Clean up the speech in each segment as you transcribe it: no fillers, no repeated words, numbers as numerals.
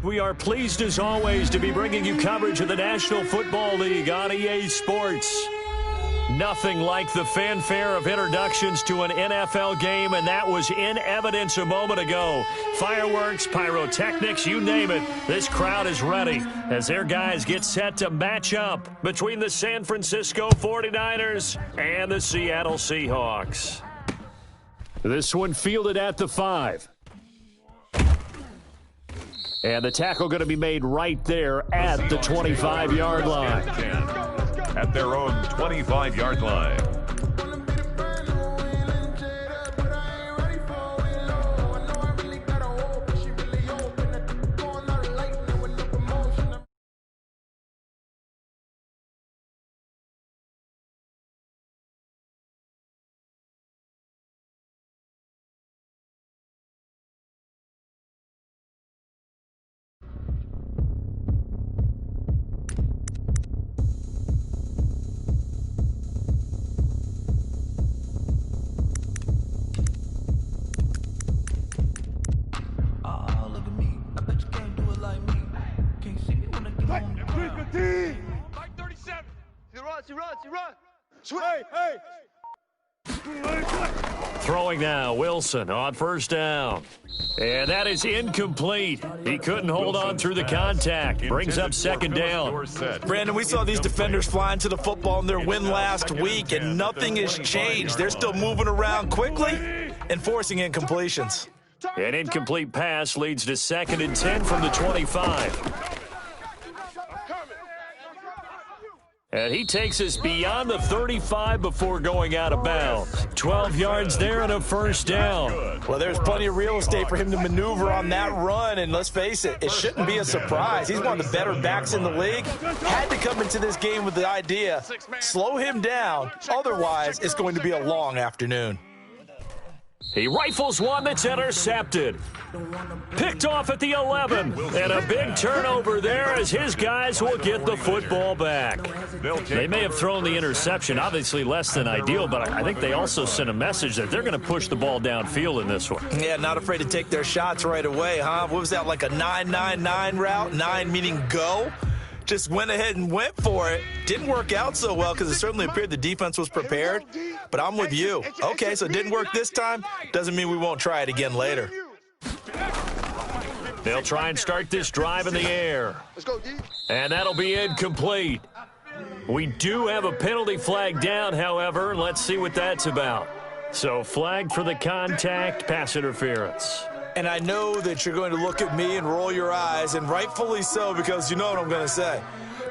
We are pleased as always to be bringing you coverage of the National Football League on EA Sports. Nothing like the fanfare of introductions to an NFL game, and that was in evidence a moment ago. Fireworks, pyrotechnics, you name it. This crowd is ready as their guys get set to match up between the San Francisco 49ers and the Seattle Seahawks. This one fielded at the 5. And the tackle going to be made right there at the 25-yard line. At their own 25-yard line. Throwing now, Wilson on first down. And that is incomplete. He couldn't hold on through the contact. Brings up second down. Brandon, we saw these defenders flying to the football in their win last week, and nothing has changed. They're still moving around quickly and forcing incompletions. An incomplete pass leads to second and 10 from the 25. And he takes us beyond the 35 before going out of bounds. 12 yards there and a first down. Well, there's plenty of real estate for him to maneuver on that run, and let's face it, it shouldn't be a surprise. He's one of the better backs in the league. Had to come into this game with the idea, slow him down, otherwise it's going to be a long afternoon. He rifles one that's intercepted. Picked off at the 11. And a big turnover there as his guys will get the football back. They may have thrown the interception, obviously less than ideal, but I think they also sent a message that they're going to push the ball downfield in this one. Yeah, not afraid to take their shots right away, huh? What was that, like a 9-9-9 route? 9 meaning go? Just went ahead and went for it. Didn't work out so well because it certainly appeared the defense was prepared. But I'm with you. Okay, so it didn't work this time. Doesn't mean we won't try it again later. They'll try and start this drive in the air. And that'll be incomplete. We do have a penalty flag down, however. Let's see what that's about. So flagged for the contact, pass interference. And I know that you're going to look at me and roll your eyes, and rightfully so, because you know what I'm going to say.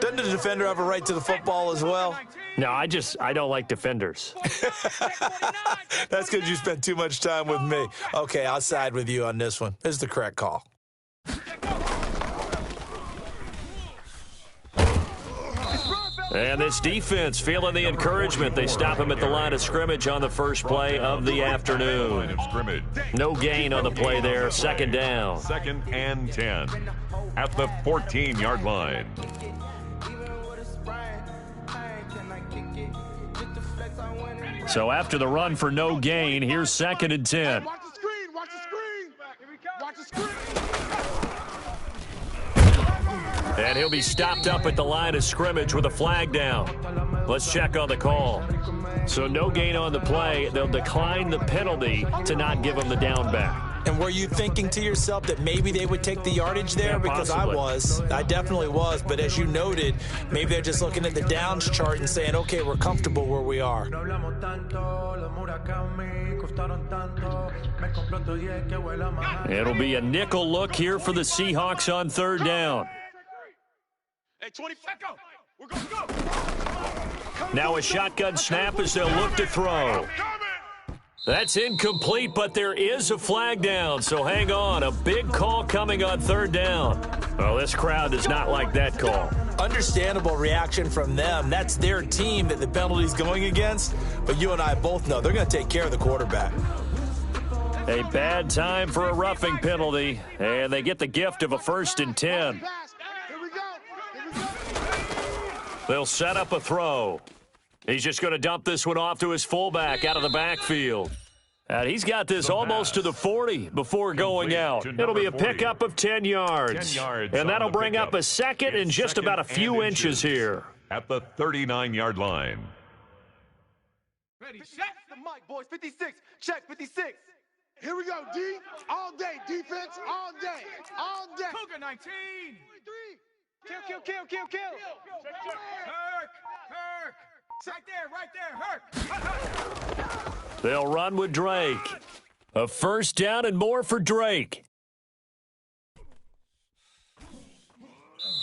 Doesn't the defender have a right to the football as well? No, I don't like defenders. That's because you spent too much time with me. Okay, I'll side with you on this one. This is the correct call. And this defense feeling the encouragement. They stop him at the line of scrimmage on the first play of the afternoon. No gain on the play there. Second down. Second and 10 at the 14-yard line. So after the run for no gain, here's second and 10. Watch the screen. Watch the screen. Watch the screen. And he'll be stopped up at the line of scrimmage with a flag down. Let's check on the call. So no gain on the play. They'll decline the penalty to not give him the down back. And were you thinking to yourself that maybe they would take the yardage there? Yeah, because I definitely was. But as you noted, maybe they're just looking at the downs chart and saying, okay, we're comfortable where we are. It'll be a nickel look here for the Seahawks on third down. Hey, 25, go. We're going to go. Now a shotgun snap as they'll look to throw. That's incomplete, but there is a flag down, so hang on. A big call coming on third down. Well, this crowd does not like that call. Understandable reaction from them. That's their team that the penalty's going against, but you and I both know they're going to take care of the quarterback. A bad time for a roughing penalty, and they get the gift of a first and 10. They'll set up a throw. He's just going to dump this one off to his fullback out of the backfield. And he's got this almost to the 40 before going out. It'll be a pickup of 10 yards. And that'll bring up a second and just about a few inches here. At the 39-yard line. Ready, check the mic, boys. 56. Check 56. Here we go, D. All day. Defense, all day. All day. Cougar 19. 3. Kill. Herc. Right there. Herc. They'll run with Drake. A first down and more for Drake.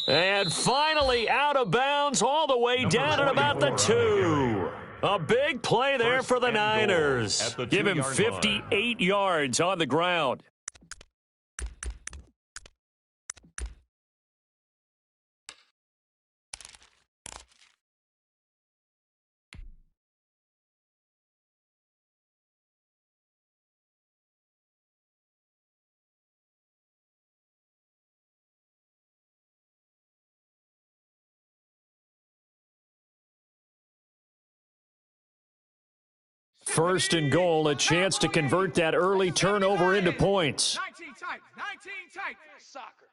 And finally out of bounds all the way down at about the 2. A big play there for the Niners. Give him 58 yards on the ground. First and goal, a chance to convert that early turnover into points. 19 tight. Soccer.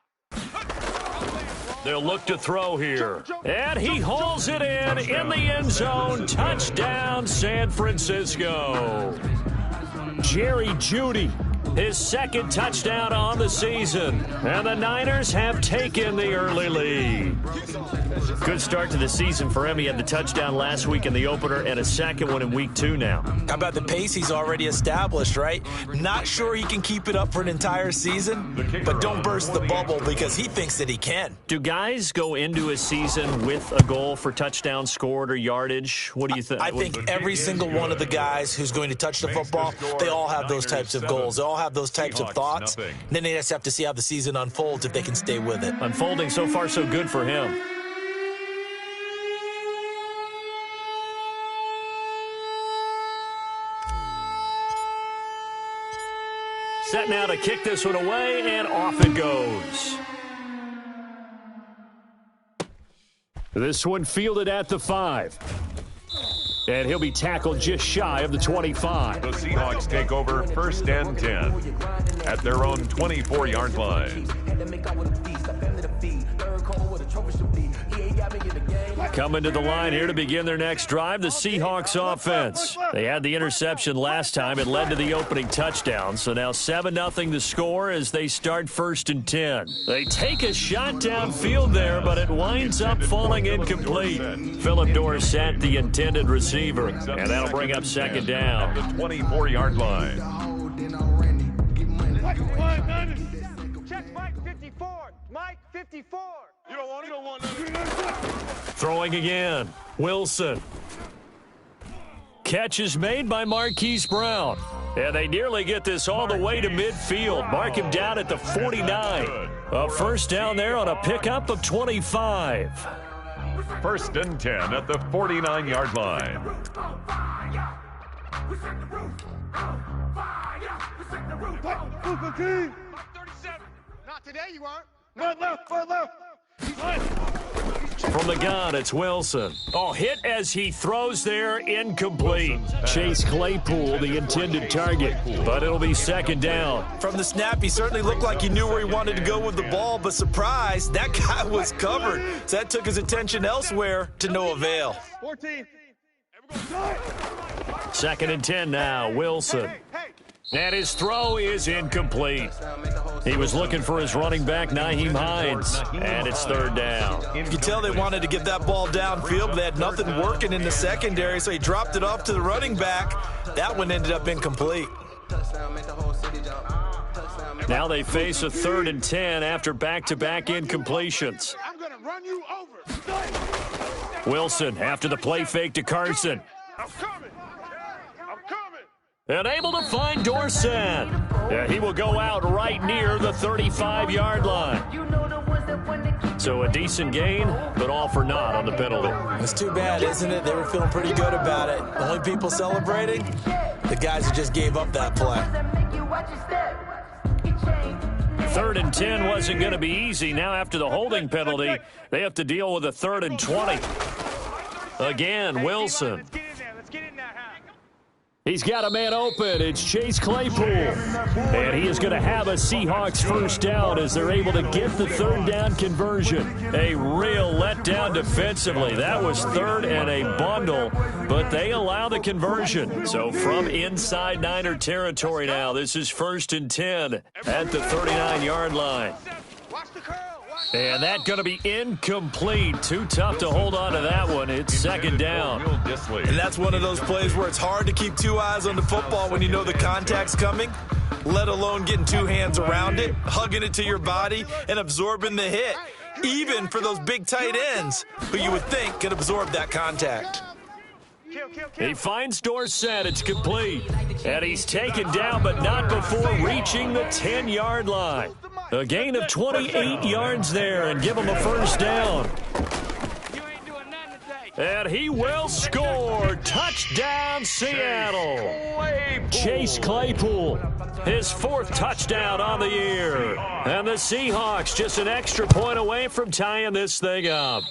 They'll look to throw here. And he hauls it in the end zone. Touchdown, San Francisco. Jerry Jeudy, his second touchdown on the season. And the Niners have taken the early lead. Good start to the season for him. He had the touchdown last week in the opener and a second one in week 2 now. How about the pace he's already established, right? Not sure he can keep it up for an entire season, but don't burst the bubble because he thinks that he can. Do guys go into a season with a goal for touchdowns scored or yardage? What do you think? I think every single one of the guys who's going to touch the football, they all have those types of goals. They all have those types of thoughts. And then they just have to see how the season unfolds if they can stay with it. Unfolding so far so good for him. Set now to kick this one away, and off it goes. This one fielded at the 5. And he'll be tackled just shy of the 25. The Seahawks take over first and 10 at their own 24-yard line. Coming to the line here to begin their next drive, the Seahawks offense. They had the interception last time. It led to the opening touchdown. So now 7-0 the score as they start first and 10. They take a shot downfield there, but it winds up falling incomplete. Philip Dorsett, the intended receiver. And that'll bring up second down. The 24-yard line. Check Mike 54. Mike 54. You don't want none. Throwing again. Wilson. Catch is made by Marquise Brown. And they nearly get this all the way to midfield. Mark him down at the 49. A first down there on a pickup of 25. First and 10 at the 49-yard line. Not today, you aren't. Right left, right left. From the gun, it's Wilson. Oh, hit as he throws there, incomplete. Chase Claypool, the intended target, but it'll be second down. From the snap, he certainly looked like he knew where he wanted to go with the ball, but surprise, that guy was covered. So that took his attention elsewhere to no avail. 14. Second and 10 now, Wilson. And his throw is incomplete. He was looking for his running back, Nyheim Hines, and it's third down. You can tell they wanted to get that ball downfield, but they had nothing working in the secondary, so he dropped it off to the running back. That one ended up incomplete. Now they face a third and 10 after back-to-back incompletions. I'm going to run you over. Wilson after the play fake to Carson. I'm coming. And able to find Dorsett. Yeah, he will go out right near the 35-yard line. So a decent gain, but all for naught on the penalty. It's too bad, isn't it? They were feeling pretty good about it. The only people celebrating, the guys who just gave up that play. Third and 10 wasn't going to be easy. Now after the holding penalty, they have to deal with a third and 20. Again, Wilson. He's got a man open. It's Chase Claypool. And he is going to have a Seahawks first down as they're able to get the third down conversion. A real letdown defensively. That was third and a bundle, but they allow the conversion. So from inside Niner territory now, this is 1st and 10 at the 39-yard line. And that's going to be incomplete. Too tough to hold on to that one. It's 2nd down. And that's one of those plays where it's hard to keep 2 eyes on the football when you know the contact's coming, let alone getting 2 hands around it, hugging it to your body, and absorbing the hit, even for those big tight ends who you would think could absorb that contact. He finds Dorsett. It's complete. And he's taken down, but not before reaching the 10-yard line. A gain of 28 yards there and give him a first down. And he will score. Touchdown, Seattle. Chase Claypool, his 4th touchdown on the year. And the Seahawks just an extra point away from tying this thing up.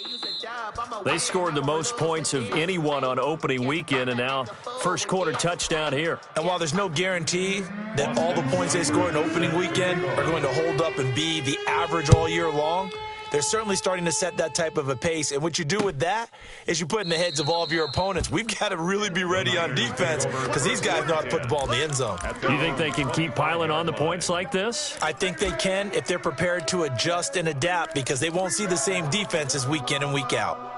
They scored the most points of anyone on opening weekend, and now first quarter touchdown here. And while there's no guarantee that all the points they score in opening weekend are going to hold up and be the average all year long, they're certainly starting to set that type of a pace. And what you do with that is you put in the heads of all of your opponents, we've got to really be ready on defense because these guys know how to put the ball in the end zone. You think they can keep piling on the points like this? I think they can if they're prepared to adjust and adapt because they won't see the same defenses week in and week out.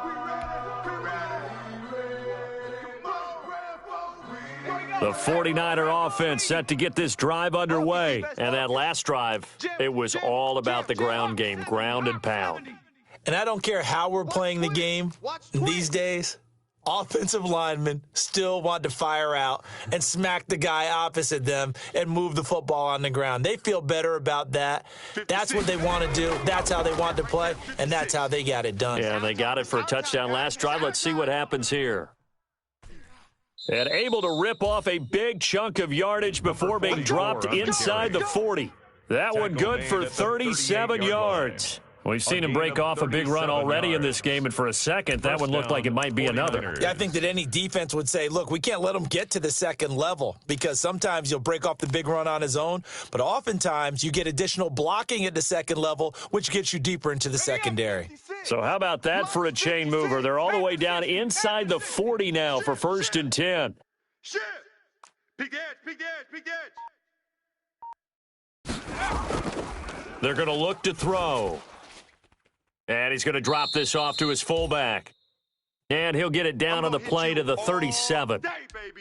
The 49er offense set to get this drive underway. And that last drive, it was all about the ground game, ground and pound. And I don't care how we're playing the game these days, offensive linemen still want to fire out and smack the guy opposite them and move the football on the ground. They feel better about that. That's what they want to do. That's how they want to play, and that's how they got it done. Yeah, they got it for a touchdown last drive. Let's see what happens here. And able to rip off a big chunk of yardage before being dropped inside the 40. That one good for 37 yards. We've seen him break off a big run already in this game, and for a second, that one looked like it might be another. Yeah, I think that any defense would say, look, we can't let him get to the second level because sometimes you'll break off the big run on his own, but oftentimes you get additional blocking at the second level, which gets you deeper into the secondary. So how about that for a chain mover? They're all the way down inside the 40 now for 1st and 10. Shit! Big edge, big edge, big edge. They're going to look to throw. And he's going to drop this off to his fullback. And he'll get it down on the play to the 37.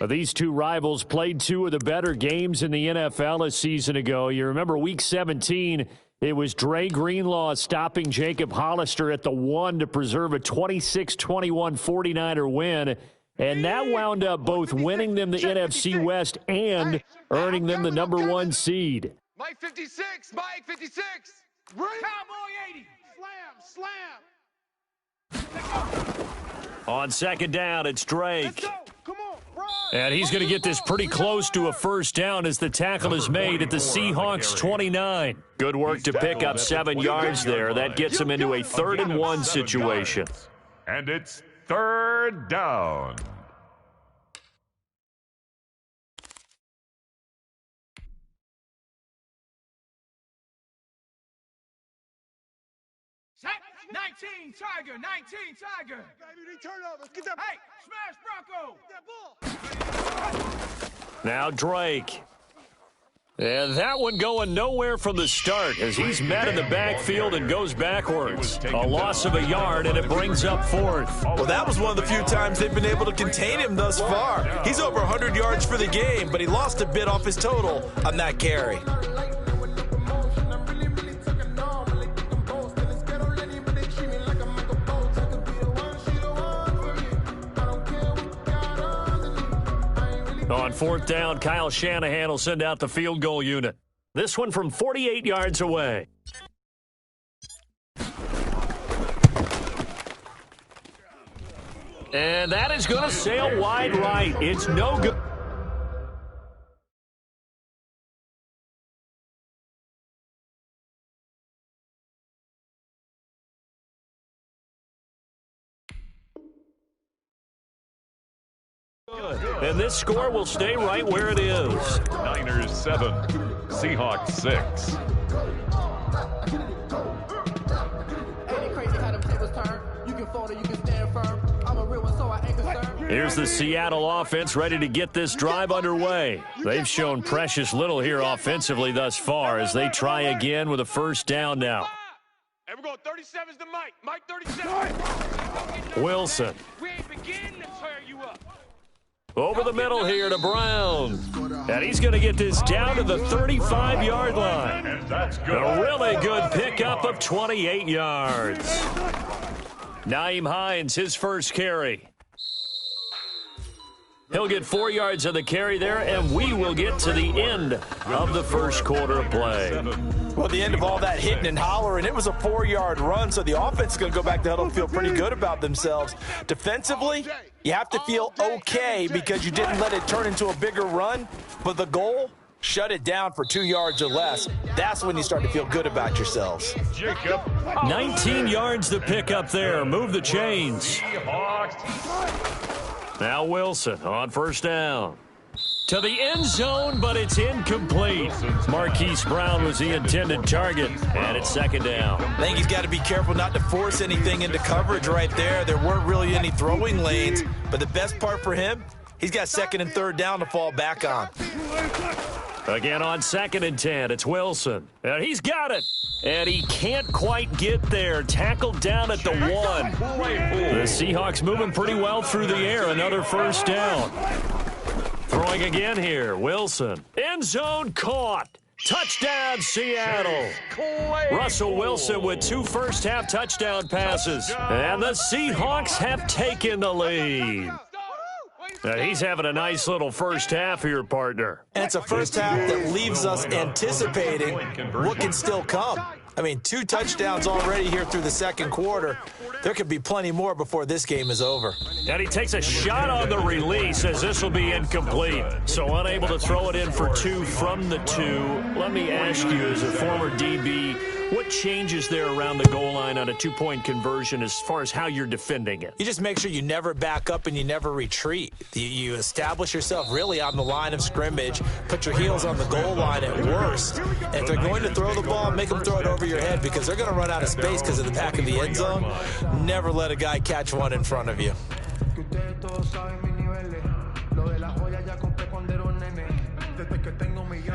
These two rivals played 2 of the better games in the NFL a season ago. You remember Week 17, it was Dre Greenlaw stopping Jacob Hollister at the 1 to preserve a 26-21 49er win. And that wound up both winning them the NFC West and earning them the number 1 seed. Mike 56, Mike 56. Cowboy 80. Slam. On 2nd down, it's Drake. And he's going to get this pretty close to a first down as the tackle is made at the Seahawks 29. Good work to pick up 7 yards there. That gets him into a 3rd and 1 situation. And it's 3rd down. Set 19 Tiger, 19 Tiger. Turnovers, get that. Hey, smash Bronco. That ball. Now Drake. And that one going nowhere from the start as he's met in the backfield and goes backwards. A loss of a yard, and it brings up 4th. Well, that was one of the few times they've been able to contain him thus far. He's over 100 yards for the game, but he lost a bit off his total on that carry. On 4th down, Kyle Shanahan will send out the field goal unit. This one from 48 yards away. And that is going to sail wide right. It's no good. And this score will stay right where it is. Niners 7, Seahawks 6. Here's the Seattle offense ready to get this drive underway. They've shown precious little here offensively thus far as they try again with a first down now. And we're going 37's to Mike. Mike 37. Wilson. We ain't beginning to tear you up. Over the middle here to Brown. And he's going to get this down to the 35-yard line. And that's good. A really good pickup of 28 yards. Nyheim Hines, his first carry. He'll get 4 yards on the carry there, and we will get to the end of the first quarter of play. Well, the end of all that hitting and hollering, it was a 4-yard run, so the offense is going to go back to huddle and feel pretty good about themselves. Defensively, you have to feel okay because you didn't let it turn into a bigger run, but the goal, shut it down for 2 yards or less. That's when you start to feel good about yourselves. Jacob. 19 yards to pick up there. Move the chains. Now Wilson on first down. To the end zone, but it's incomplete. Marquise Brown was the intended target, and it's second down. I think he's got to be careful not to force anything into coverage right there. There weren't really any throwing lanes, but the best part for him, he's got second and third down to fall back on. Again on 2nd and 10, it's Wilson. And he's got it. And he can't quite get there. Tackled down at the 1. The Seahawks moving pretty well through the air. Another first down. Throwing again here. Wilson. End zone caught. Touchdown, Seattle. Russell Wilson with 2 first-half touchdown passes. And the Seahawks have taken the lead. He's having a nice little first half here, partner. And it's a first half that leaves us anticipating what can still come. I mean, 2 touchdowns already here through the second quarter. There could be plenty more before this game is over. And he takes a shot on the release as this will be incomplete. So unable to throw it in for 2 from the 2. Let me ask you, as a former DB, what changes there around the goal line on a 2-point conversion as far as how you're defending it? You just make sure you never back up and you never retreat. You establish yourself really on the line of scrimmage, put your heels on the goal line at worst. And if they're going to throw the ball, make them throw it over your head because they're going to run out of space because of the back of the end zone. Never let a guy catch one in front of you.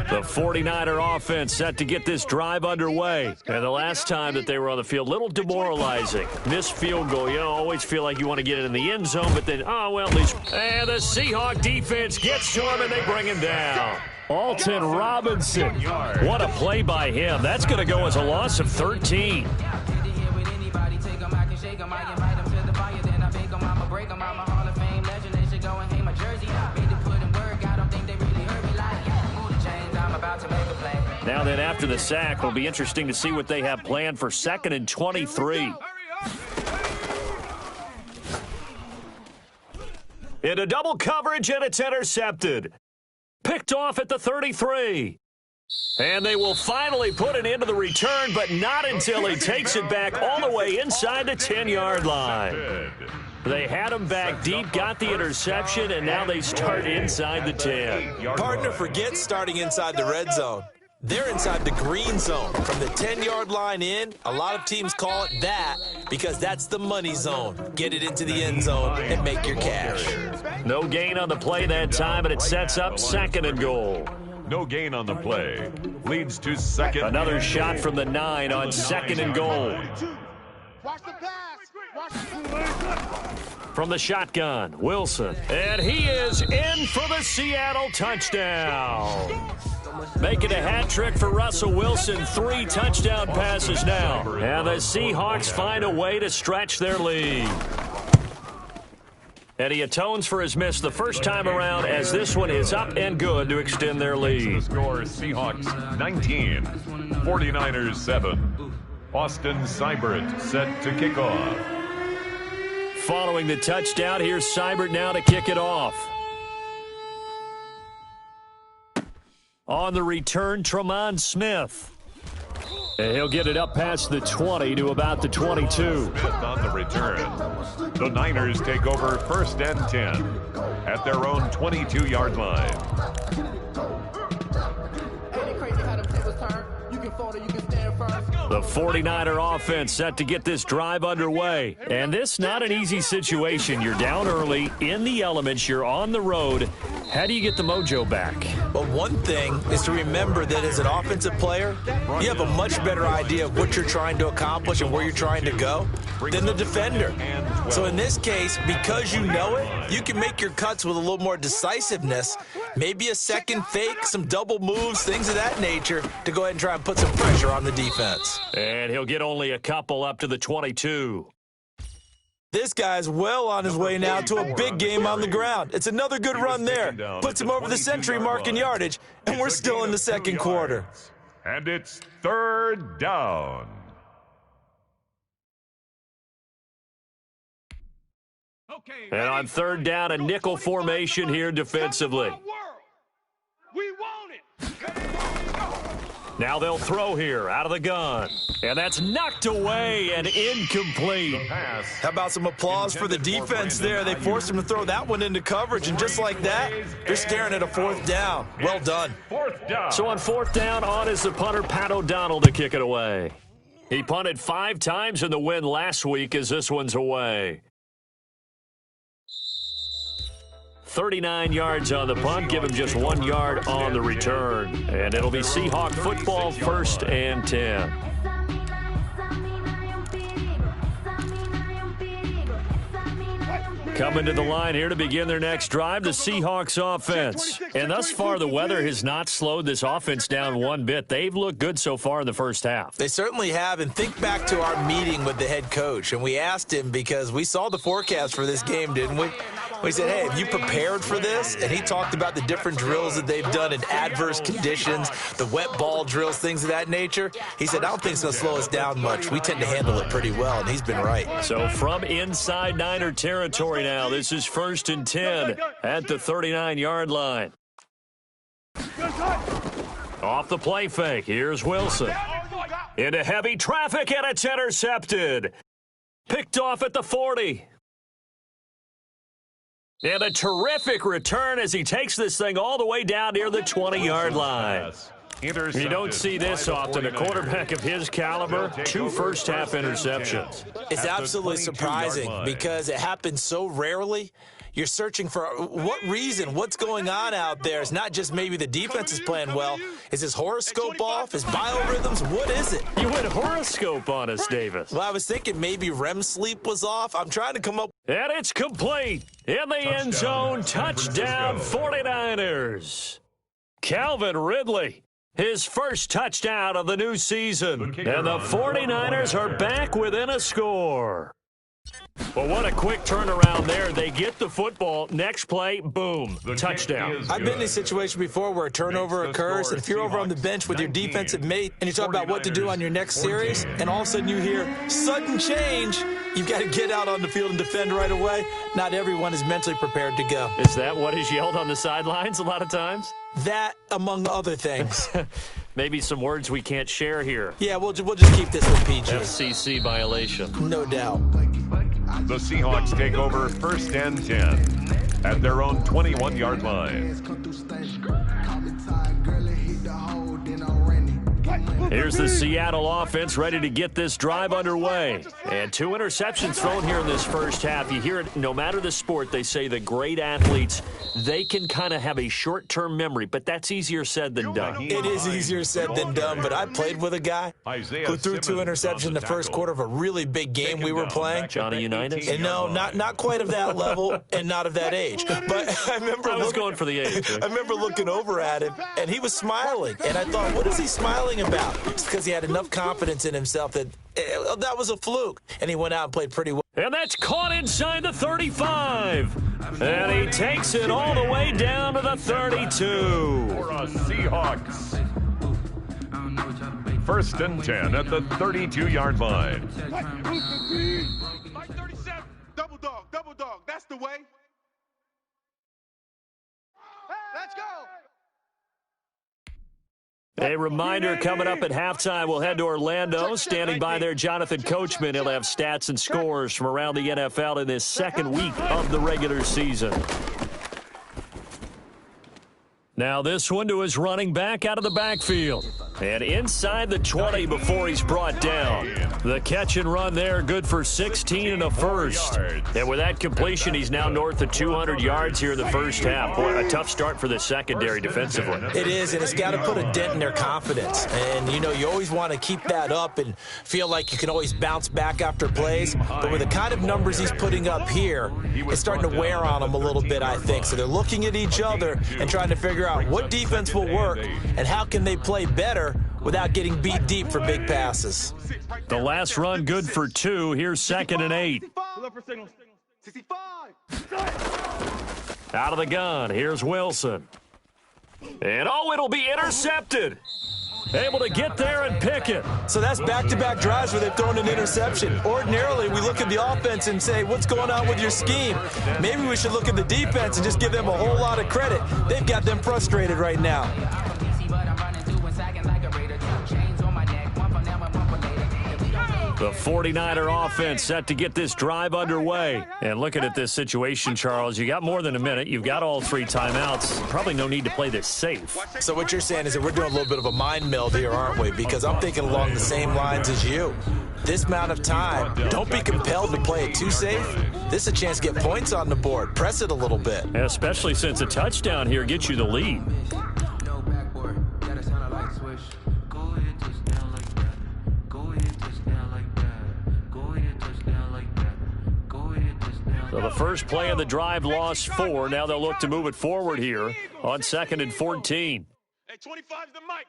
The 49er offense set to get this drive underway. And the last time that they were on the field, little demoralizing. Missed field goal. You always feel like you want to get it in the end zone, but then, oh, well, at least. And the Seahawk defense gets to him, and they bring him down. Alton Robinson. What a play by him. That's going to go as a loss of 13. Now then, after the sack, it'll be interesting to see what they have planned for 2nd and 23. Into double coverage, and it's intercepted. Picked off at the 33. And they will finally put it into the return, but not until he takes it back all the way inside the 10-yard line. They had him back deep, got the interception, and now they start inside the 10. Partner, forget starting inside the red zone. They're inside the green zone. From the 10-yard line in, a lot of teams call it that because that's the money zone. Get it into the end zone and make your cash. No gain on the play that time, and it sets up 2nd and goal. No gain on the play. Leads to 2nd. Another shot from the 9 on 2nd and goal. Watch the pass. From the shotgun, Wilson. And he is in for the Seattle touchdown. Making a hat trick for Russell Wilson. 3 touchdown passes now. And the Seahawks find a way to stretch their lead. And he atones for his miss the first time around as this one is up and good to extend their lead. The score, Seahawks 19, 49ers 7. Austin Seibert set to kick off. Following the touchdown, here's Seibert now to kick it off. On the return, Tremont Smith. And he'll get it up past the 20 to about the 22. On the return, the Niners take over 1st and 10 at their own 22-yard line. The 49er offense set to get this drive underway. And this not an easy situation. You're down early, in the elements, you're on the road. How do you get the mojo back? Well, one thing is to remember that as an offensive player, you have a much better idea of what you're trying to accomplish and where you're trying to go than the defender. So in this case, because you know it, you can make your cuts with a little more decisiveness, maybe a second fake, some double moves, things of that nature, to go ahead and try and put some pressure on the defense. And he'll get only a couple up to the 22. This guy's well on his way now to a big game on the ground. It's another good run there. Puts him over the century mark in yardage, and we're still in the second quarter. And it's 3rd down. And on 3rd down, a nickel formation here defensively. We want it. Now they'll throw here out of the gun. And that's knocked away and incomplete. How about some applause for the defense there? They forced him to throw that one into coverage, and just like that, they're staring at a 4th down. Well done. 4th down. So on 4th down, on is the punter, Pat O'Donnell, to kick it away. He punted 5 times in the win last week as this one's away. 39 yards on the punt, give him just 1 yard on the return. And it'll be Seahawk football, 1st and 10. Coming to the line here to begin their next drive, the Seahawks offense. And thus far, the weather has not slowed this offense down one bit. They've looked good so far in the first half. They certainly have, and think back to our meeting with the head coach, and we asked him because we saw the forecast for this game, didn't we? We said, hey, have you prepared for this? And he talked about the different drills that they've done in adverse conditions, the wet ball drills, things of that nature. He said, I don't think it's going to slow us down much. We tend to handle it pretty well, and he's been right. So from inside Niner territory now, this is 1st and 10 at the 39-yard line. Off the play fake, here's Wilson. Into heavy traffic, and it's intercepted. Picked off at the 40. And a terrific return as he takes this thing all the way down near the 20-yard line. You don't see this often. A quarterback of his caliber, 2 first-half interceptions. It's absolutely surprising because it happens so rarely. You're searching for what reason, what's going on out there. It's not just maybe the defense is playing well. Is his horoscope off? His biorhythms? What is it? You went horoscope on us, Davis. Well, I was thinking maybe REM sleep was off. I'm trying to come up. And it's complete. In the end zone, touchdown 49ers. Calvin Ridley, his first touchdown of the new season. And the 49ers are back within a score. Well, what a quick turnaround there. They get the football. Next play, boom, touchdown. I've been in a situation before where a turnover occurs, and if you're over on the bench with your defensive mate and you talk about what to do on your next series, and all of a sudden you hear sudden change, you've got to get out on the field and defend right away. Not everyone is mentally prepared to go. Is that what is yelled on the sidelines a lot of times? That, among other things. Maybe some words we can't share here. Yeah, we'll just keep this with PG. FCC violation. No doubt. The Seahawks take over 1st and 10 at their own 21-yard line. Here's the Seattle offense ready to get this drive underway. And 2 interceptions thrown here in this first half. You hear it, no matter the sport, they say the great athletes, they can kind of have a short-term memory, but that's easier said than done. It is easier said than done, but I played with a guy who threw 2 interceptions in the first quarter of a really big game we were playing. Johnny Unitas? And no, not quite of that level and not of that age. But I remember I was going for the age. I remember looking over at him, and he was smiling. And I thought, what is he smiling about? It's because he had enough confidence in himself that that was a fluke. And he went out and played pretty well. And that's caught inside the 35. And he takes it all the way down to the 32. For a Seahawks. 1st and 10 at the 32-yard line. Double dog, that's the way. Let's go. A reminder coming up at halftime, we'll head to Orlando. Standing by there, Jonathan Coachman. He'll have stats and scores from around the NFL in this second week of the regular season. Now this one to his running back out of the backfield. And inside the 20 before he's brought down. The catch and run there, good for 16 and a first. And with that completion, he's now north of 200 yards here in the first half. Boy, a tough start for the secondary defensively. It is, and it's got to put a dent in their confidence. And, you know, you always want to keep that up and feel like you can always bounce back after plays. But with the kind of numbers he's putting up here, it's starting to wear on them a little bit, I think. So they're looking at each other and trying to figure out what defense will work and how can they play better without getting beat deep for big passes. The last run good for 2. Here's 2nd and 8. Out of the gun. Here's Wilson. And, it'll be intercepted. Able to get there and pick it. So that's back-to-back drives where they've thrown an interception. Ordinarily, we look at the offense and say, what's going on with your scheme? Maybe we should look at the defense and just give them a whole lot of credit. They've got them frustrated right now. The 49er offense set to get this drive underway. And looking at this situation, Charles, you got more than a minute. You've got all 3 timeouts. Probably no need to play this safe. So what you're saying is that we're doing a little bit of a mind meld here, aren't we? Because I'm thinking along the same lines as you. This amount of time, don't be compelled to play it too safe. This is a chance to get points on the board. Press it a little bit. Especially since a touchdown here gets you the lead. So the first play of the drive lost 4. Now they'll look to move it forward here on 2nd and 14. Hey, 25's the mic.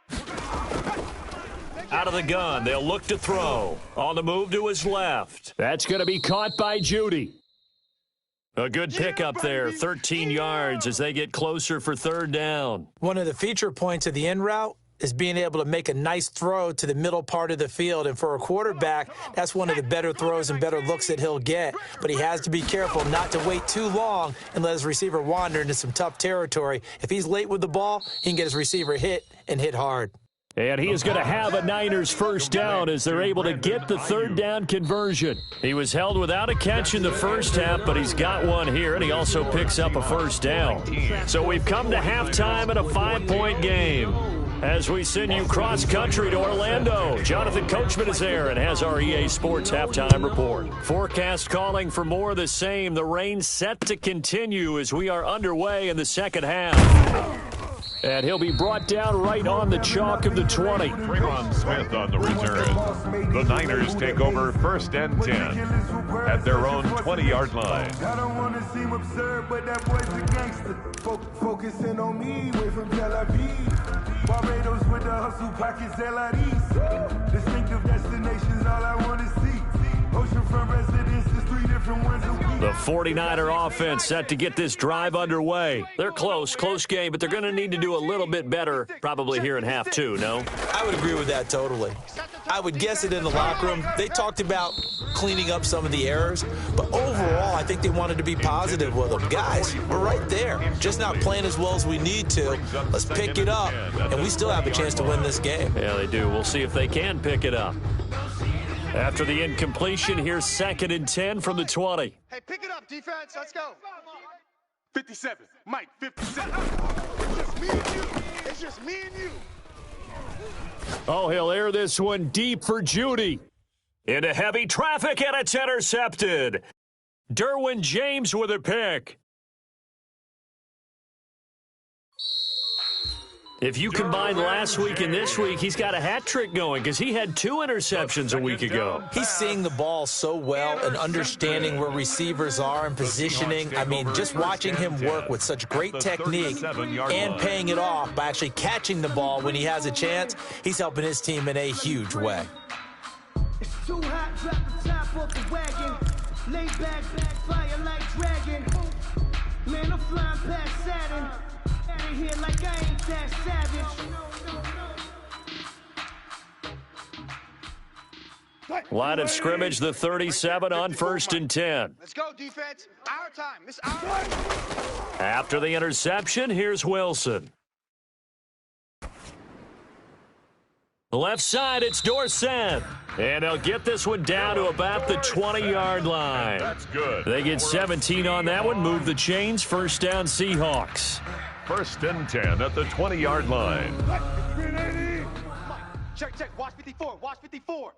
Out of the gun, they'll look to throw. On the move to his left. That's going to be caught by Judy. A good pickup there, 13 yards as they get closer for 3rd down. One of the feature points of the in route is being able to make a nice throw to the middle part of the field. And for a quarterback, that's one of the better throws and better looks that he'll get. But he has to be careful not to wait too long and let his receiver wander into some tough territory. If he's late with the ball, he can get his receiver hit and hit hard. And he is going to have a Niners first down as they're able to get the 3rd down conversion. He was held without a catch in the first half, but he's got one here, and he also picks up a first down. So we've come to halftime in a 5-point game. As we send you cross-country to Orlando, Jonathan Coachman is there and has our EA Sports halftime report. Forecast calling for more of the same. The rain set to continue as we are underway in the second half. And he'll be brought down right on the chalk of the 20. Trayvon Smith on the return. The Niners take over 1st and 10 at their own 20-yard line. I don't want to seem absurd, but that boy's a gangster. Focusing on me, way from Tel Aviv. Barbados with the hustle pockets, LIDs. Distinctive destinations, all I want to see. Oceanfront residences, 3 different ones a week. The 49er offense set to get this drive underway. They're close game, but they're going to need to do a little bit better probably here in half 2, no? I would agree with that totally. I would guess it in the locker room. They talked about cleaning up some of the errors, but overall, I think they wanted to be positive with them. Guys, we're right there. Just not playing as well as we need to. Let's pick it up, and we still have a chance to win this game. Yeah, they do. We'll see if they can pick it up. After the incompletion, here's 2nd and 10 from the 20. Hey, pick it up, defense. Let's go. 57. Mike, 57. It's just me and you. It's just me and you. Oh, he'll air this one deep for Judy. Into heavy traffic, and it's intercepted. Derwin James with a pick. If you combine last week and this week, he's got a hat trick going because he had 2 interceptions a week ago. He's seeing the ball so well and understanding where receivers are and positioning. I mean, just watching him work with such great technique and paying it off by actually catching the ball when he has a chance, he's helping his team in a huge way. It's too hot, drop the top off the wagon. Lay back, fire like dragon. Man, I'm flying past Saturn. Out of here like I ain't that savage. Line of scrimmage, the 37 on 1st and 10. Let's go, defense. Our time. It's our time. After the interception, here's Wilson. Left side, it's Dorsett. And they'll get this one down to about the 20-yard line. That's good. They get 17 on that one, move the chains, first down Seahawks. 1st and 10 at the 20-yard line. Check, watch 54, watch 54.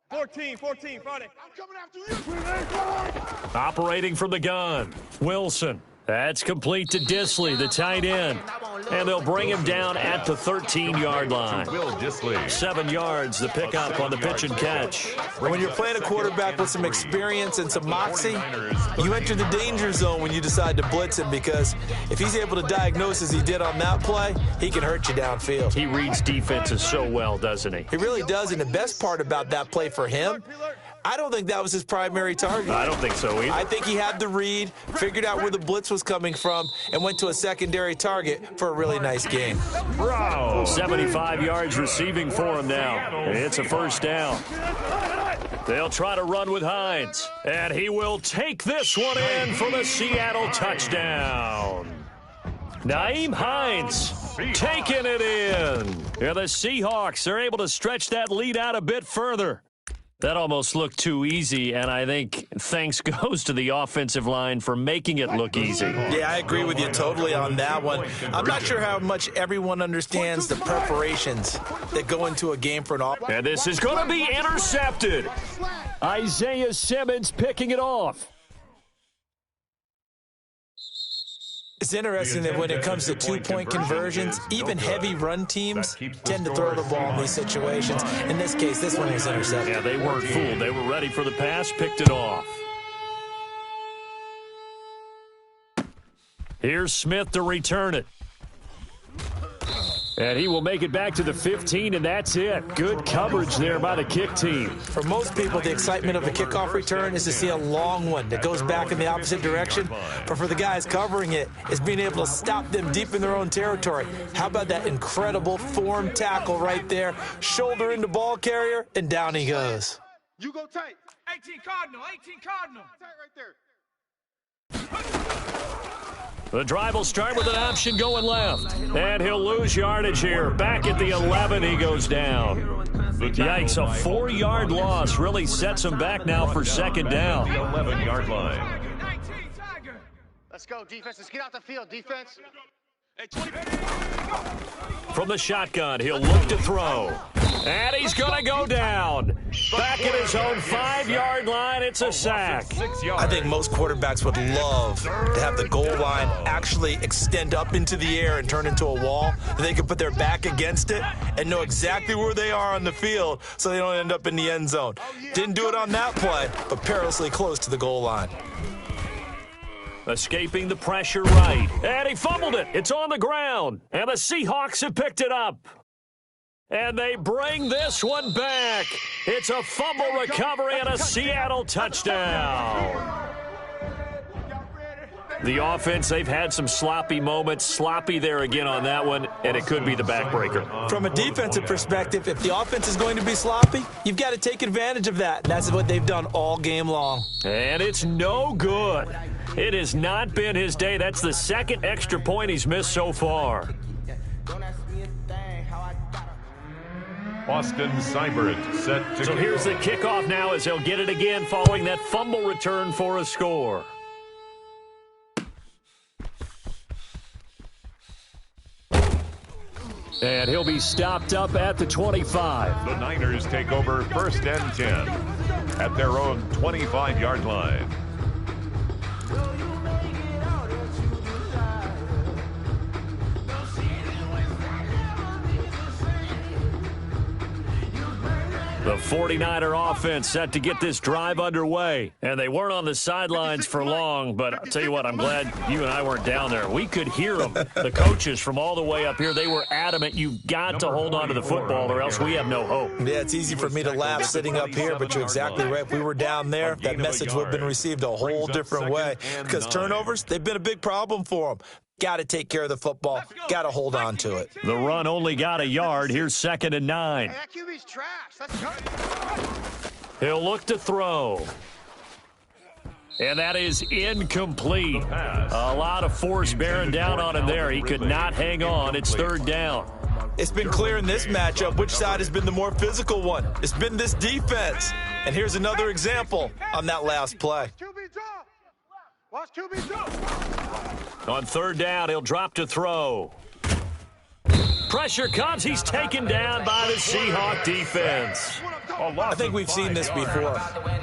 14, Friday. I'm coming after you. Operating from the gun, Wilson. That's complete to Disley, the tight end. And they'll bring him down at the 13-yard line. Will Disley. 7 yards, the pickup on the pitch and catch. When you're playing a quarterback with some experience and some moxie, you enter the danger zone when you decide to blitz him, because if he's able to diagnose as he did on that play, he can hurt you downfield. He reads defenses so well, doesn't he? He really does, and the best part about that play for him, I don't think that was his primary target. I don't think so either. I think he had the read, figured out where the blitz was coming from, and went to a secondary target for a really nice game. Bro, 75 yards receiving for him now. It's a first down. They'll try to run with Hines, and he will take this one in for the Seattle touchdown. Nyheim Hines taking it in. Yeah, the Seahawks are able to stretch that lead out a bit further. That almost looked too easy, and I think thanks goes to the offensive line for making it look easy. Yeah, I agree with you totally on that one. I'm not sure how much everyone understands the preparations that go into a game for an offense. And this is going to be intercepted. Isaiah Simmons picking it off. It's interesting that when it comes to two-point conversions, even heavy run teams tend to throw the ball in these situations. In this case, this one was intercepted. Yeah, they weren't fooled. They were ready for the pass, picked it off. Here's Smith to return it. And he will make it back to the 15, and that's it. Good coverage there by the kick team. For most people, the excitement of a kickoff return is to see a long one that goes back in the opposite direction. But for the guys covering it, it's being able to stop them deep in their own territory. How about that incredible form tackle right there? Shoulder into ball carrier, and down he goes. You go tight. 18 Cardinal. Tight right there. The drive will start with an option going left. And he'll lose yardage here. Back at the 11, he goes down. Yikes, a 4-yard loss really sets him back now for second down. The 11-yard line. Let's go, defense. Let's get out the field, defense. From the shotgun, he'll look to throw. And he's going to go down. Back at his own 5-yard line, it's a sack. I think most quarterbacks would love to have the goal line actually extend up into the air and turn into a wall. They can put their back against it and know exactly where they are on the field so they don't end up in the end zone. Didn't do it on that play, but perilously close to the goal line. Escaping the pressure right. And he fumbled it. It's on the ground. And the Seahawks have picked it up. And they bring this one back. It's a fumble recovery and a Seattle touchdown. The offense, they've had some sloppy moments. Sloppy there again on that one, and it could be the backbreaker. From a defensive perspective, if the offense is going to be sloppy, you've got to take advantage of that. And that's what they've done all game long. And it's no good. It has not been his day. That's the second extra point he's missed so far. Austin Seibert set to So here's the kickoff now as he'll get it again following that fumble return for a score. And he'll be stopped up at the 25. The Niners take over 1st and 10 at their own 25-yard line. The 49er offense set to get this drive underway. And they weren't on the sidelines for long, but I'll tell you what, I'm glad you and I weren't down there. We could hear them. The coaches from all the way up here, they were adamant, you've got to hold on to the football or else we have no hope. Yeah, it's easy for me to laugh sitting up here, but you're exactly right. If we were down there, that message would have been received a whole different way. Because turnovers, they've been a big problem for them. Got to take care of the football. Got to hold on to it. The run only got a yard. Here's 2nd and 9. Hey, that QB's trash. Let's go. He'll look to throw. And that is incomplete. A lot of force bearing down on him there. He could not hang on. It's 3rd down. It's been clear in this matchup which side has been the more physical one. It's been this defense. And here's another example on that last play. Watch QB drop. On third down, he'll drop to throw. Pressure comes. He's taken down by the Seahawk defense. I think we've seen this before.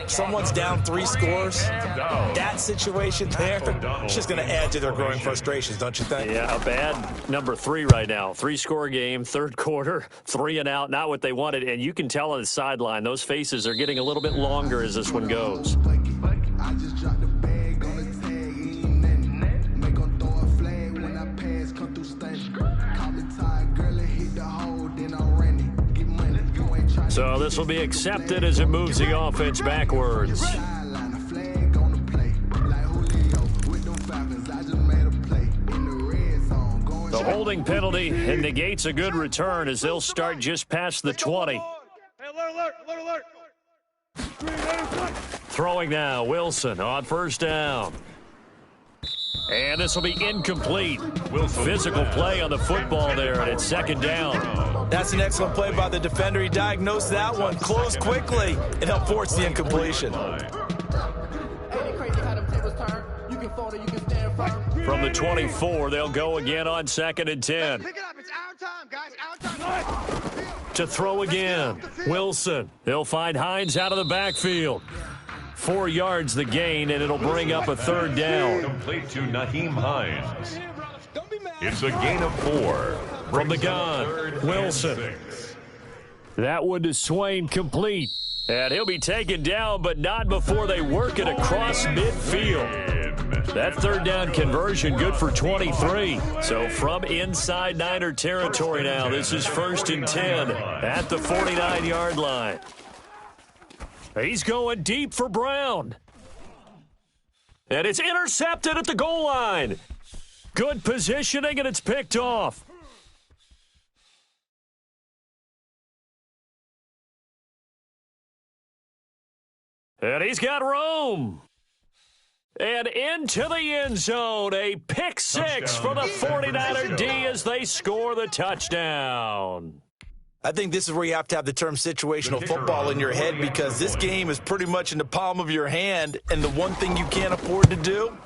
Someone's down 3 scores. That situation there, it's just going to add to their growing frustrations, don't you think? Yeah, a bad number 3 right now. 3-score game, third quarter, 3 and out, not what they wanted. And you can tell on the sideline, those faces are getting a little bit longer as this one goes. I just dropped the bag on the tag, ain't nothing. Make 'em throw a flag when I pass, come through stunning. Call me tired, girl, and hit the hole, then I ran it. Get money, you ain't trying. So this will be accepted as it moves the offense backwards. Sideline, a flag on the play. Like Julio with them Falcons, I just made a play. In the red zone, going The holding penalty and negates a good return as they'll start just past the 20. Hey, alert, alert, alert, alert. Throwing now, Wilson on first down. And this will be incomplete. Physical play on the football there, and it's second down. That's an excellent play by the defender. He diagnosed that one, closed quickly, and helped force the incompletion. From the 24, they'll go again on second and 10. Pick it up. It's our time, guys. Our time. To throw again, Wilson. They'll find Hines out of the backfield. 4 yards the gain, and it'll bring up a third down. Complete to Naheem Hines. It's a gain of 4. From the gun, Wilson. That one to Swain, complete. And he'll be taken down, but not before they work it across midfield. That third down conversion good for 23. So from inside Niner territory now, this is 1st and 10 at the 49-yard line. He's going deep for Brown. And it's intercepted at the goal line. Good positioning, and it's picked off. And he's got room. And into the end zone, a pick six for the 49er D as they score the touchdown. I think this is where you have to have the term situational football in your head, because this game is pretty much in the palm of your hand, and the one thing you can't afford to do,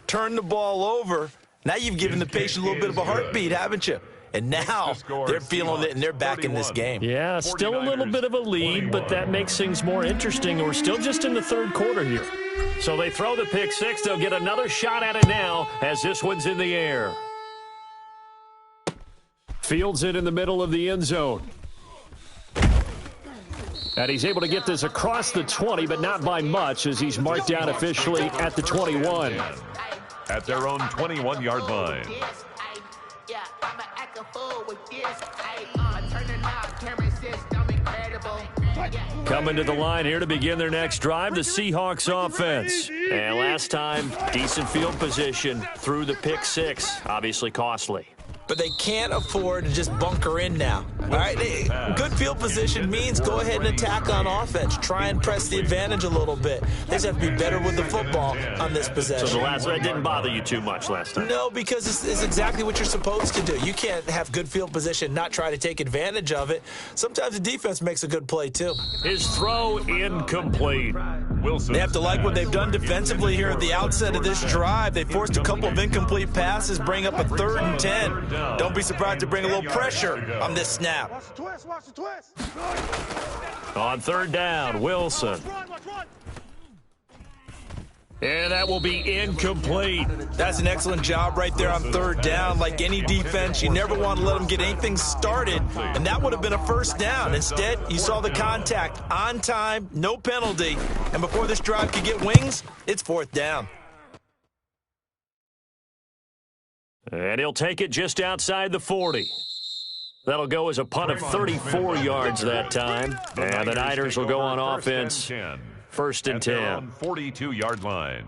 turn the ball over. Now you've given the patient a little bit of a heartbeat, haven't you? And now they're feeling it, and they're back in this game. Yeah, still a little bit of a lead, but that makes things more interesting. We're still just in the third quarter here. So they throw the pick six. They'll get another shot at it now as this one's in the air. Fields it in the middle of the end zone. And he's able to get this across the 20, but not by much, as he's marked down officially at the 21. At their own 21-yard line. Coming to the line here to begin their next drive, the Seahawks offense. And last time, decent field position through the pick six, obviously costly. But they can't afford to just bunker in now. All right, good field position means go ahead and attack on offense. Try and press the advantage a little bit. They just have to be better with the football on this possession. So that didn't bother you too much last time? No, because it's exactly what you're supposed to do. You can't have good field position, not try to take advantage of it. Sometimes the defense makes a good play, too. His throw incomplete. Wilson. They have to like what they've done defensively here at the outset of this drive. They forced a couple of incomplete passes, bring up a 3rd and 10. Don't be surprised to bring a little pressure on this snap. Watch the twist. Watch the twist. On third down, Wilson. And that will be incomplete. That's an excellent job right there on third down. Like any defense, you never want to let them get anything started, and that would have been a first down. Instead, you saw the contact on time, no penalty, and before this drive could get wings, it's 4th down. And he'll take it just outside the 40. That'll go as a punt of 34 yards that time. And the Niners will go on offense. 1st and 10. 42-yard line.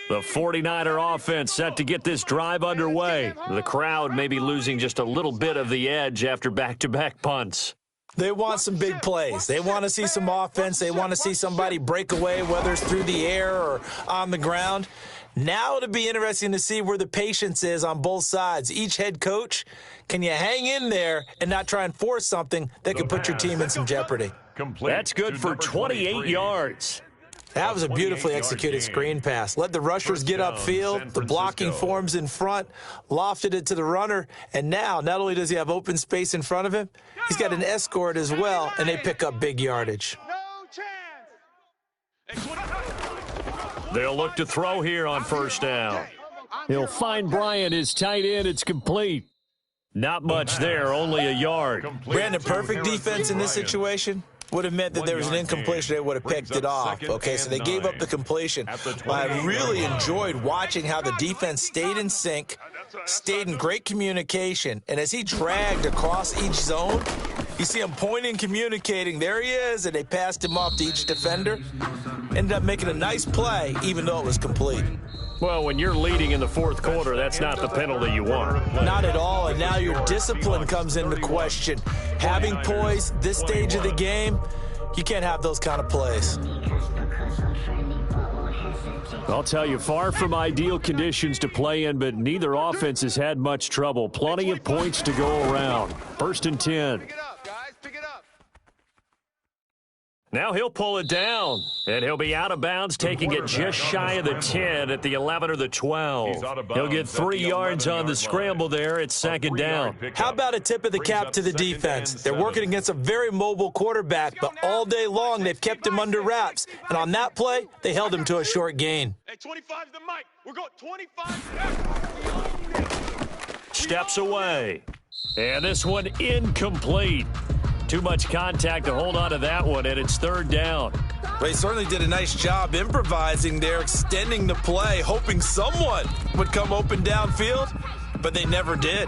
The 49er offense set to get this drive underway. The crowd may be losing just a little bit of the edge after back-to-back punts. They want some big plays. They want to see some offense. They want to see somebody break away, whether it's through the air or on the ground. Now it'll be interesting to see where the patience is on both sides. Each head coach, can you hang in there and not try and force something that could put your team in some jeopardy? That's good for 28 yards. That was a beautifully executed screen pass. Let the rushers get upfield. The blocking forms in front, lofted it to the runner, and now not only does he have open space in front of him, he's got an escort as well, and they pick up big yardage. No chance. They'll look to throw here on first down. He'll find Bryant, his tight end. It's complete. Not much there, only a yard. Brandon, perfect defense in this situation would have meant that there was an incompletion. They would have picked it off. Okay, so they gave up the completion. I really enjoyed watching how the defense stayed in sync, stayed in great communication, and as he dragged across each zone, you see him pointing, communicating. There he is, and they passed him off to each defender. Ended up making a nice play, even though it was complete. Well, when you're leading in the fourth quarter, that's not the penalty you want. Not at all, and now your discipline comes into question. Having poise this stage of the game, you can't have those kind of plays. I'll tell you, far from ideal conditions to play in, but neither offense has had much trouble. Plenty of points to go around. 1st and 10. Pick it up, guys. Pick it up. Now he'll pull it down, and he'll be out of bounds, taking it just shy of the 10 at the 11 or the 12. He'll get 3 yards on the scramble there. It's 2nd down. How about a tip of the cap to the defense? They're working against a very mobile quarterback, but all day long they've kept him under wraps. And on that play, they held him to a short gain. Hey, 25's the mic. We're going 25. Steps away. And this one incomplete. Too much contact to hold on to that one, and it's 3rd down. They certainly did a nice job improvising there, extending the play, hoping someone would come open downfield, but they never did.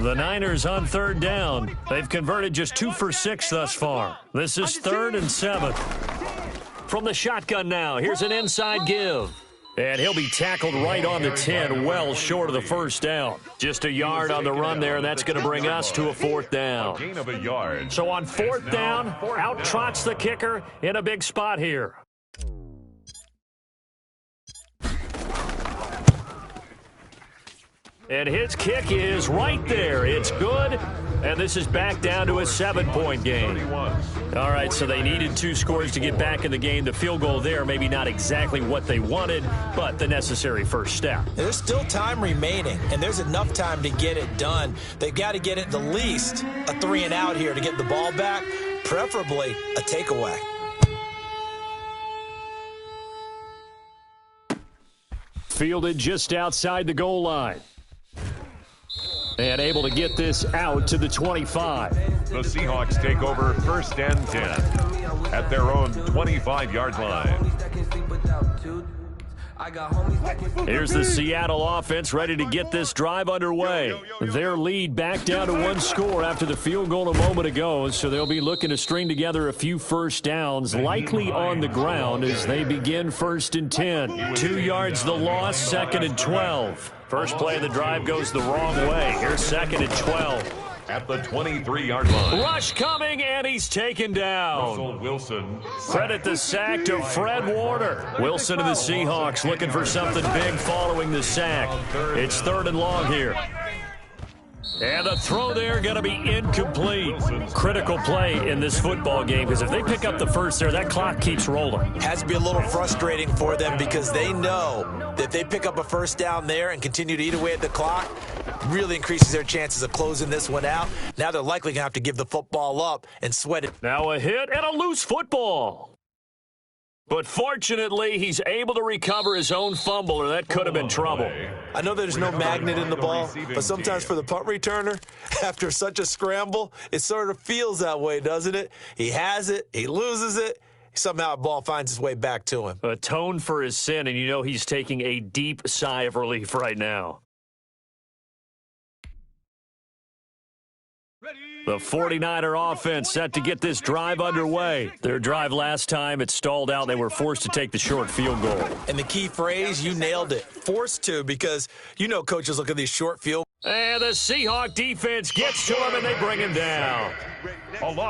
The Niners on 3rd down. They've converted just 2 for 6 thus far. This is 3rd and 7. From the shotgun now, here's an inside give. And he'll be tackled right on the 10, well short of the 1st down. Just a yard on the run there, and that's going to bring us to a 4th down. Gain of a yard. So on 4th down, out trots the kicker in a big spot here. And his kick is right there. It's good. And this is back down to a 7-point game. All right, so they needed 2 scores to get back in the game. The field goal there, maybe not exactly what they wanted, but the necessary first step. There's still time remaining, and there's enough time to get it done. They've got to get at the least a 3 and out here to get the ball back, preferably a takeaway. Fielded just outside the goal line. And able to get this out to the 25. The Seahawks take over 1st and 10 at their own 25-yard line. Here's the Seattle offense ready to get this drive underway. Their lead back down to 1 score after the field goal a moment ago, so they'll be looking to string together a few first downs, likely on the ground as they begin 1st and 10. 2 yards the loss, 2nd and 12. First play of the drive goes the wrong way. Here's 2nd and 12. At the 23-yard line. Rush coming, and he's taken down. Russell Wilson. Credit the sack to Fred Warner. Wilson of the Seahawks looking for something big following the sack. It's 3rd and long here. And the throw there going to be incomplete. Critical play in this football game because if they pick up the first there, that clock keeps rolling. Has to be a little frustrating for them because they know that if they pick up a first down there and continue to eat away at the clock, really increases their chances of closing this one out. Now they're likely going to have to give the football up and sweat it. Now a hit and a loose football. But fortunately, he's able to recover his own fumble, or that could have been trouble. I know there's no magnet in the ball, but sometimes for the punt returner, after such a scramble, it sort of feels that way, doesn't it? He has it, he loses it, Somehow the ball finds its way back to him. Atone for his sin, and you know he's taking a deep sigh of relief right now. The 49er offense set to get this drive underway. Their drive last time, it stalled out. They were forced to take the short field goal. And the key phrase, you nailed it, forced to, because you know coaches look at these short field. And the Seahawk defense gets to him, and they bring him down.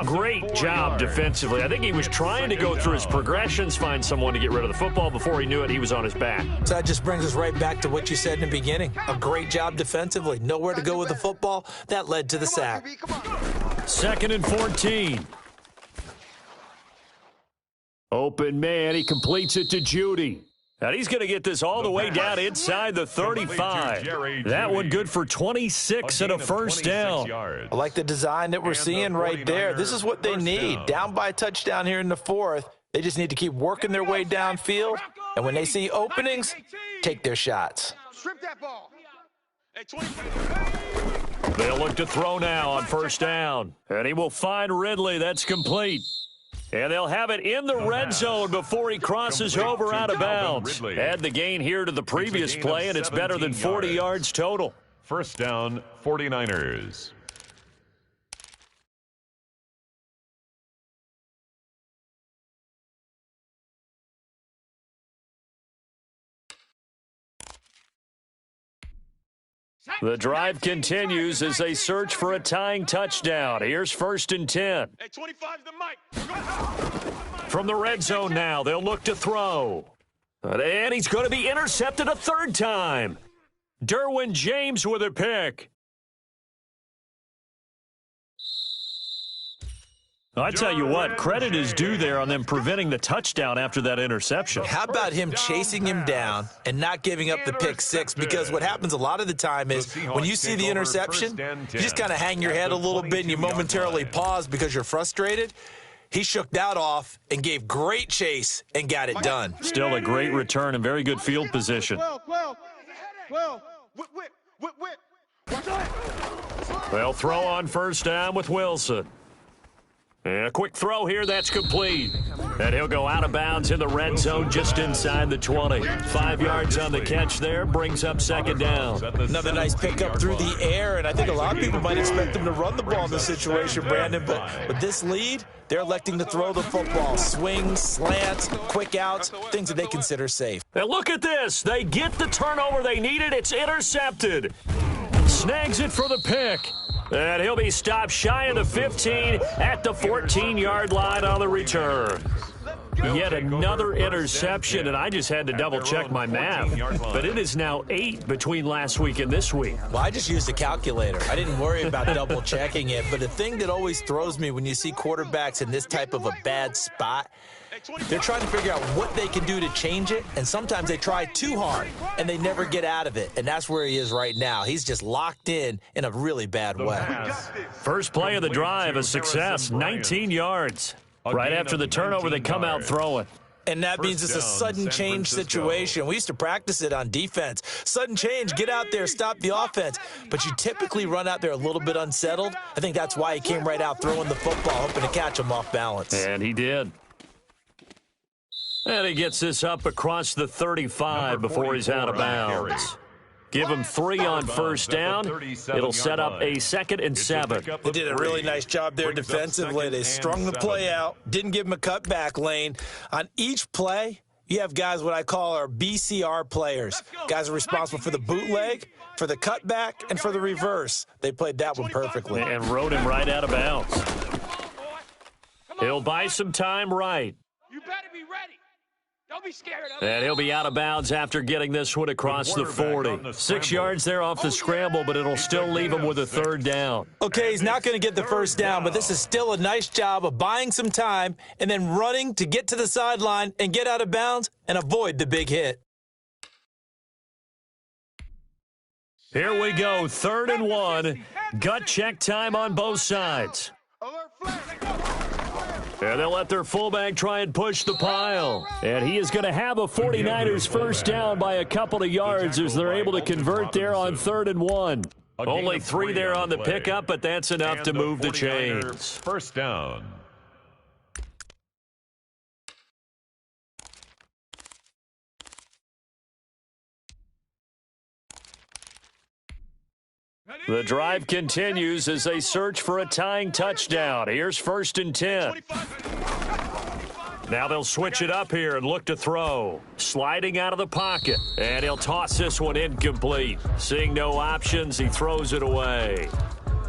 Great job defensively. I think he was trying to go through his progressions, find someone to get rid of the football. Before he knew it, he was on his back. So that just brings us right back to what you said in the beginning. A great job defensively. Nowhere to go with the football. That led to the sack. 2nd and 14. Open man. He completes it to Judy. And he's going to get this all the way down inside the 35. That one good for 26 and a first down. I like the design that we're seeing right there. This is what they need. Down by a touchdown here in the 4th. They just need to keep working their way downfield. And when they see openings, take their shots. They'll look to throw now on first down. And he will find Ridley. That's complete. And they'll have it in the red zone before he crosses over out of bounds. Add the gain here to the previous play, and it's better than 40 yards total. First down, 49ers. The drive continues as they search for a tying touchdown. Here's 1st and 10. Hey, 25's the mic. From the red zone now, they'll look to throw. And he's going to be intercepted a 3rd time. Derwin James with a pick. I tell you what, credit is due there on them preventing the touchdown after that interception. How about him chasing him down and not giving up the pick 6? Because what happens a lot of the time is when you see the interception, you just kind of hang your head a little bit and you momentarily pause because you're frustrated. He shook that off and gave great chase and got it done. Still a great return and very good field position. They'll throw on first down with Wilson. And a quick throw here, that's complete. And he'll go out of bounds in the red zone just inside the 20. 5 yards on the catch there, brings up 2nd down. Another nice pickup through the air, and I think a lot of people might expect them to run the ball in this situation, Brandon, but with this lead, they're electing to throw the football. Swings, slants, quick outs, things that they consider safe. And look at this. They get the turnover they needed. It's intercepted. Snags it for the pick. And he'll be stopped shy of the 15 at the 14-yard line on the return. Yet another interception, and I just had to double-check my math. But it is now 8 between last week and this week. Well, I just used a calculator. I didn't worry about double-checking it. But the thing that always throws me when you see quarterbacks in this type of a bad spot, they're trying to figure out what they can do to change it, and sometimes they try too hard, and they never get out of it. And that's where he is right now. He's just locked in a really bad way. First play of the drive, a success, 19 yards. Right after the turnover, they come out throwing. And that means it's a sudden change situation. We used to practice it on defense. Sudden change, get out there, stop the offense. But you typically run out there a little bit unsettled. I think that's why he came right out throwing the football, hoping to catch him off balance. And he did. And he gets this up across the 35 before he's out of bounds. Give him 3 on first down. It'll set up a 2nd and 7. They did a really nice job there defensively. They strung the play out, didn't give him a cutback lane. On each play, you have guys what I call our BCR players. Guys are responsible for the bootleg, for the cutback, and for the reverse. They played that one perfectly. And rode him right out of bounds. He'll buy some time right. You better be ready. Don't be scared of And he'll be out of bounds after getting this one across the 40. 6 yards there off the scramble, but it'll still leave him with a 3rd down. Okay, he's not going to get the first down, but this is still a nice job of buying some time and then running to get to the sideline and get out of bounds and avoid the big hit. Here we go, 3rd and 1. Gut check time on both sides. And they'll let their fullback try and push the pile. And he is going to have a 49ers first down by a couple of yards as they're able to convert there on 3rd and 1. Only 3 there on the pickup, but that's enough to move the chains. First down. The drive continues as they search for a tying touchdown. Here's 1st and 10. Now they'll switch it up here and look to throw. Sliding out of the pocket. And he'll toss this one incomplete. Seeing no options, he throws it away.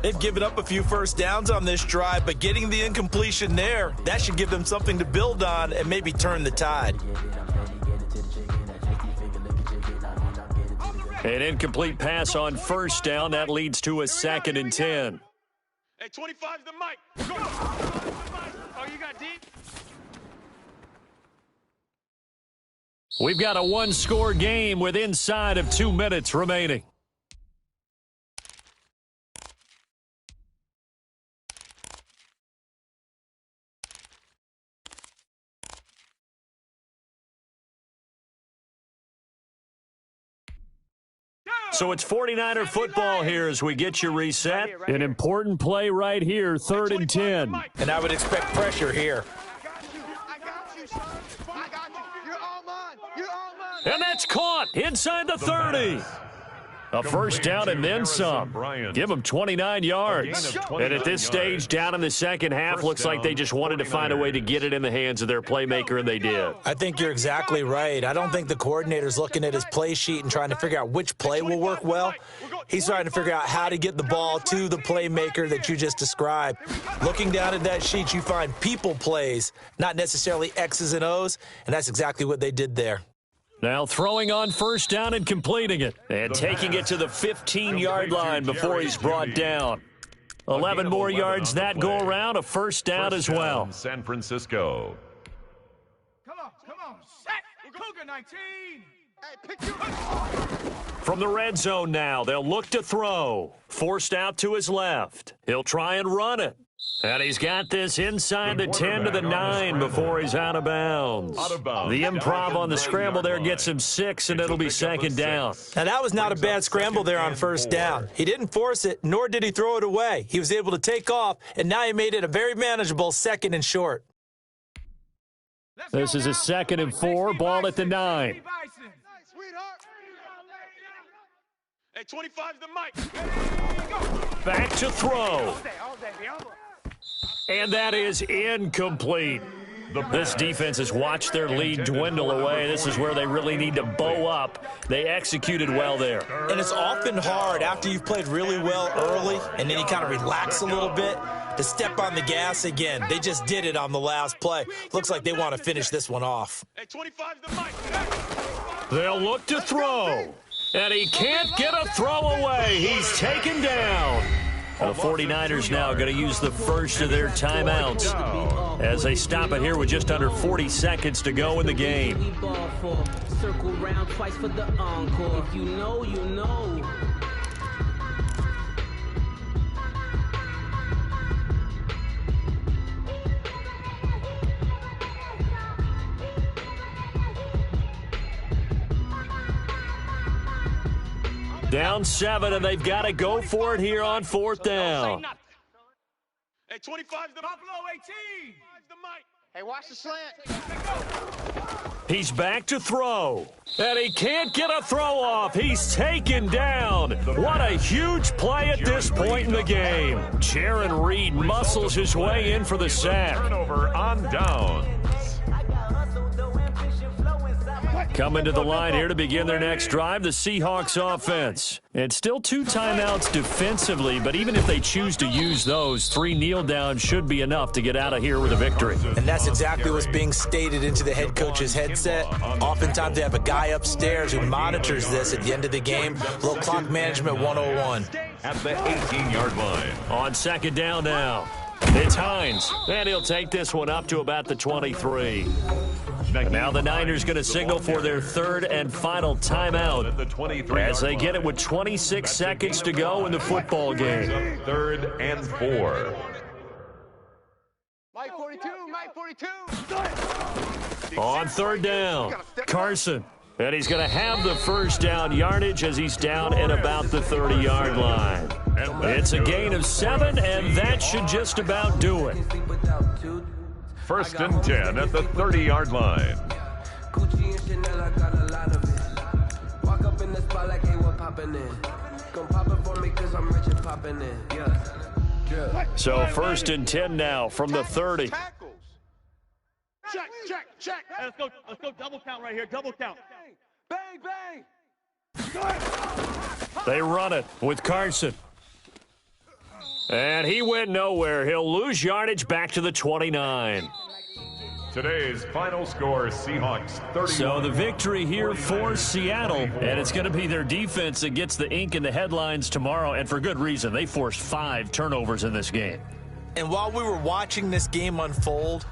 They've given up a few first downs on this drive, but getting the incompletion there, that should give them something to build on and maybe turn the tide. An incomplete pass on 1st down. That leads to a 2nd and 10. Hey, 25's the mic. Go. Oh, you got deep? We've got a one-score game with inside of 2 minutes remaining. So it's 49er football here as we get you reset. An important play right here, 3rd and 10. And I would expect pressure here. I got you, son. I got you. You're all mine. You're all mine. And that's caught inside the 30. A first down and then some. Give them 29 yards. And at this stage, down in the second half, looks like they just wanted to find a way to get it in the hands of their playmaker, and they did. I think you're exactly right. I don't think the coordinator's looking at his play sheet and trying to figure out which play will work well. He's trying to figure out how to get the ball to the playmaker that you just described. Looking down at that sheet, you find people plays, not necessarily X's and O's, and that's exactly what they did there. Now throwing on 1st down and completing it. And taking it to the 15-yard line before he's brought down. 11 more yards that go around, a 1st down as well. San Francisco. Come on. Set. Cougar 19. Hey, pick your... From the red zone now, they'll look to throw. Forced out to his left. He'll try and run it. And he's got this inside the 10 to the 9 before he's out of bounds. The improv on the scramble there gets him 6, and it'll be 2nd down. Now, that was not a bad scramble there on 1st down. He didn't force it, nor did he throw it away. He was able to take off, and now he made it a very manageable 2nd and short. This is a 2nd and 4, ball at the 9. Hey, 25's the mic. Back to throw. And that is incomplete. This defense has watched their lead dwindle away. This is where they really need to bow up. They executed well there. And it's often hard after you've played really well early and then you kind of relax a little bit to step on the gas again. They just did it on the last play. Looks like they want to finish this one off. Hey, 25's the mic. They'll look to throw. And he can't get a throw away. He's taken down. The 49ers now going to use the first of their timeouts as they stop it here with just under 40 seconds to go in the game. Circle round twice for the encore. If you know, you know. Down 7, and they've got to go for it here on 4th down. Hey, 25's the Buffalo 18. The mic. Hey, watch the slant. He's back to throw. And he can't get a throw off. He's taken down. What a huge play at this point in the game. Jaron Reed muscles his way in for the sack. Turnover on downs. Coming to the line here to begin their next drive, the Seahawks offense. And still 2 timeouts defensively, but even if they choose to use those, 3 kneel downs should be enough to get out of here with a victory. And that's exactly what's being stated into the head coach's headset. Oftentimes they have a guy upstairs who monitors this at the end of the game. Little clock management 101. At the 18-yard line. On 2nd down now, it's Hines. And he'll take this one up to about the 23. Now the Niners going to signal for their 3rd and final timeout as they get it with 26 seconds to go in the football game. 3rd and 4. Mike 42, Mike 42. On 3rd down, Carson. And he's going to have the first down yardage as he's down at about the 30-yard line. It's a gain of 7, and that should just about do it. 1st and 10 at the 30-yard line. Gucci and Chanel, I got a lot of it. Walk up in the spot like, hey, what poppin' in? So 1st and 10 now from the 30. Check, check, check. Hey, let's go double count right here. Double count. Bang, bang. They run it with Carson. And he went nowhere. He'll lose yardage back to the 29. Today's final score, Seahawks 31. So the victory here for Seattle, and it's going to be their defense that gets the ink in the headlines tomorrow, and for good reason. They forced 5 turnovers in this game. And while we were watching this game unfold,